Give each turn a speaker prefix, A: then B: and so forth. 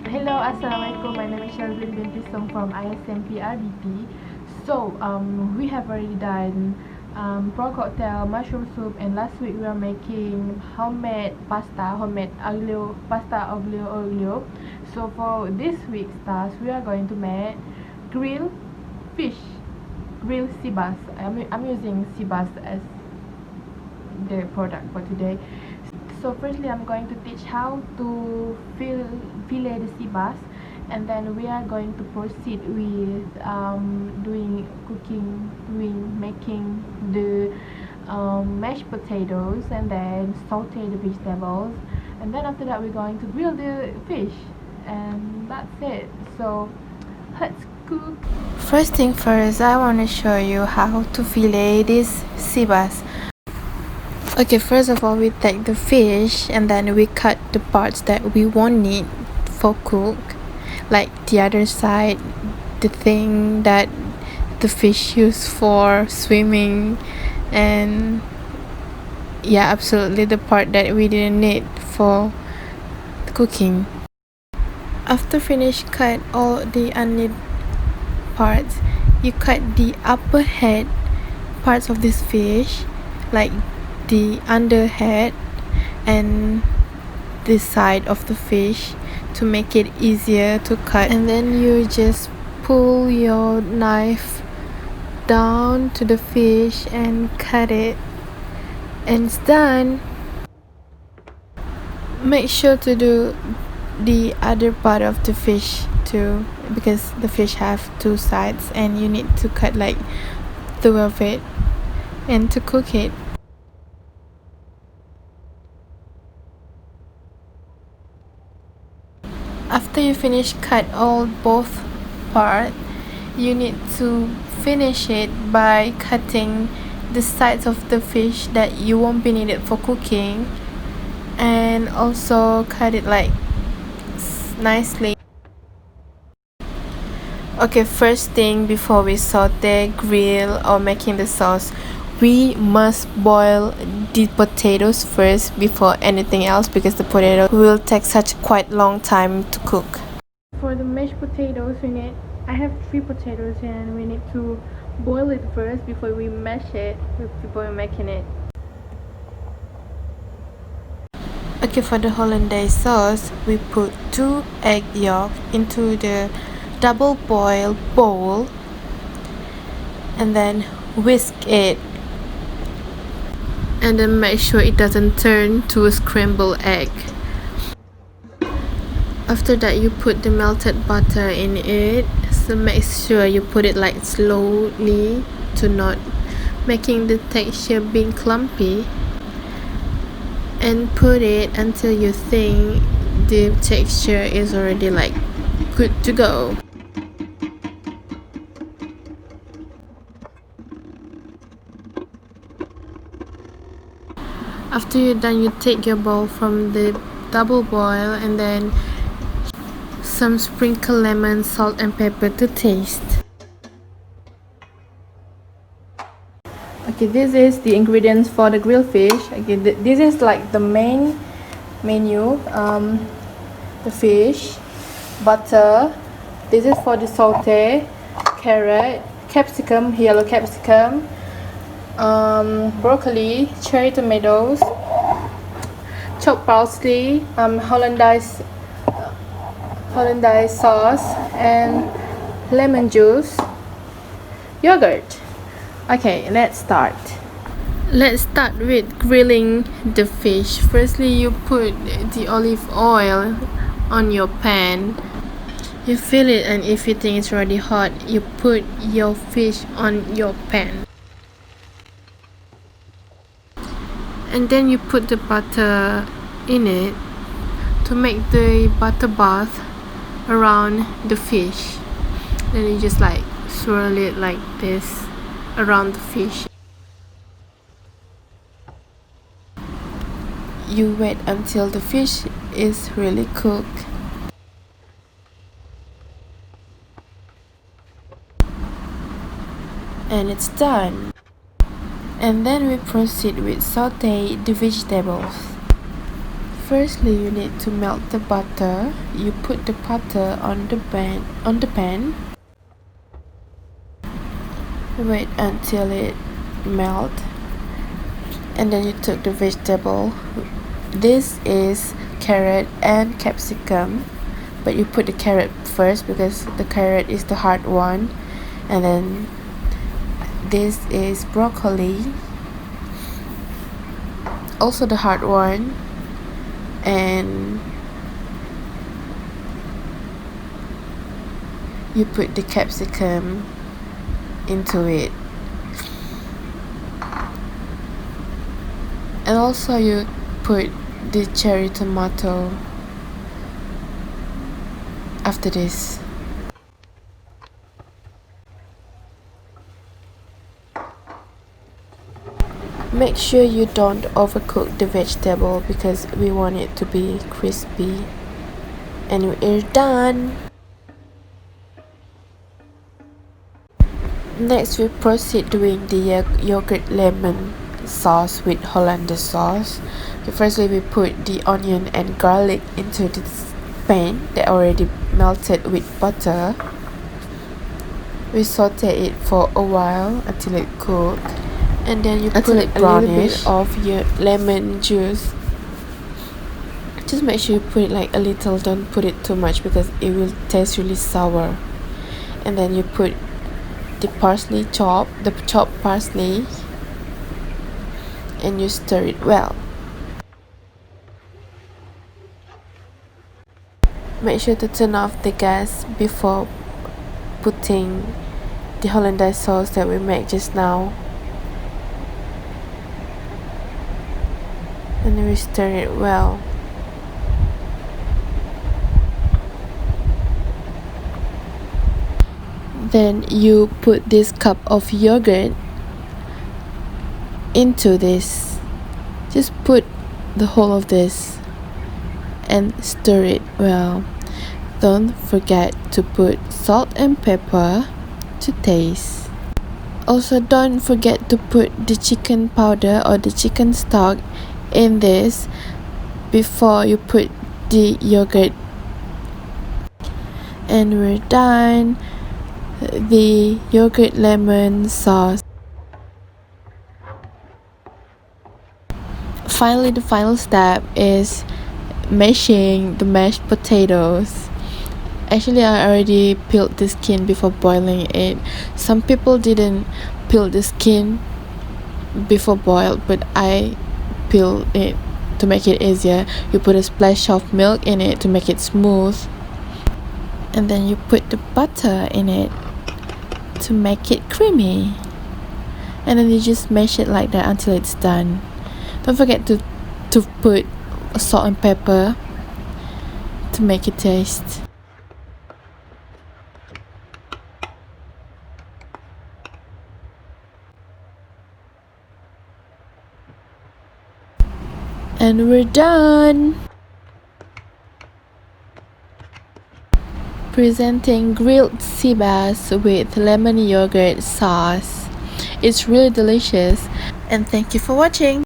A: Hello, Assalamualaikum. My name is SYAZLEEN binti Song from ISMP RDT. So, we have already done prawn cocktail, mushroom soup, and last week we are making homemade pasta, homemade aglio pasta aglio. So for this week's task, we are going to make grilled fish, grilled sea bass. I'm using sea bass as the product for today. So firstly, I'm going to teach how to fillet the sea bass, and then we are going to proceed with making the mashed potatoes, and then saute the vegetables, and then after that we're going to grill the fish, and that's it. So let's cook. First thing first, I want to show you how to fillet this sea bass. Okay, first of all, we take the fish and then we cut the parts that we won't need for cook, like the other side, the thing that the fish use for swimming, and yeah, absolutely the part that we didn't need for cooking. After finish cut all the unneeded parts, you cut the upper head parts of this fish, like the underhead and the side of the fish, to make it easier to cut, and then you just pull your knife down to the fish and cut it, and it's done. Make sure to do the other part of the fish too, because the fish have two sides and you need to cut like two of it and to cook it. After you finish cut all both parts, you need to finish it by cutting the sides of the fish that you won't be needed for cooking, and also cut it like nicely. Okay, first thing before we saute, grill, or making the sauce, we must boil the potatoes first before anything else, because the potato will take such quite long time to cook. For the mashed potatoes, I have 3 potatoes and we need to boil it first before we mash it, before we're making it. Okay, for the hollandaise sauce, we put 2 egg yolks into the double boil bowl and then whisk it, and then make sure it doesn't turn to a scrambled egg. After that, you put the melted butter in it, so make sure you put it like slowly to not making the texture being clumpy, and put it until you think the texture is already like good to go. After you're done, you take your bowl from the double boil and then some sprinkle lemon, salt and pepper to taste. Okay, this is the ingredients for the grilled fish. Okay, this is like the main menu. The fish, butter. This is for the saute, carrot, capsicum, yellow capsicum, broccoli, cherry tomatoes, chopped parsley, hollandaise sauce, and lemon juice, yogurt. Okay, let's start. Let's start with grilling the fish. Firstly, you put the olive oil on your pan. You fill it, and if you think it's already hot, you put your fish on your pan. And then you put the butter in it to make the butter bath around the fish. Then you just like swirl it like this around the fish. You wait until the fish is really cooked. And it's done. And then we proceed with saute the vegetables.
B: Firstly, you need to melt the butter. You put the butter on the pan. Wait until it melts, and then you took the vegetable. This is carrot and capsicum, but you put the carrot first because the carrot is the hard one, and then this is broccoli, also the hard one, and you put the capsicum into it, and also you put the cherry tomato after this. Make sure you don't overcook the vegetable because we want it to be crispy. And we're done. Next, we proceed doing the yogurt lemon sauce with Hollandaise sauce. Okay, firstly, we put the onion and garlic into this pan that already melted with butter. We saute it for a while until it cooks, and then you put a little bit of your lemon juice. Just make sure you put it like a little, don't put it too much because it will taste really sour. And then you put the chopped parsley, and you stir it well. Make sure to turn off the gas before putting the Hollandaise sauce that we made just now, and we stir it well. Then you put this cup of yogurt into this. Just put the whole of this and stir it well. Don't forget to put salt and pepper to taste. Also, don't forget to put the chicken powder or the chicken stock in this before you put the yogurt. And we're done. The yogurt lemon sauce. Finally, the final step is mashing the mashed potatoes. Actually, I already peeled the skin before boiling it. Some people didn't peel the skin before boiled, but I peeled it to make it easier. You put a splash of milk in it to make it smooth, and then you put the butter in it to make it creamy, and then you just mash it like that until it's done. Don't forget to put salt and pepper to make it taste. And we're done. Presenting grilled sea bass with lemon yogurt sauce. It's really delicious, and thank you for watching.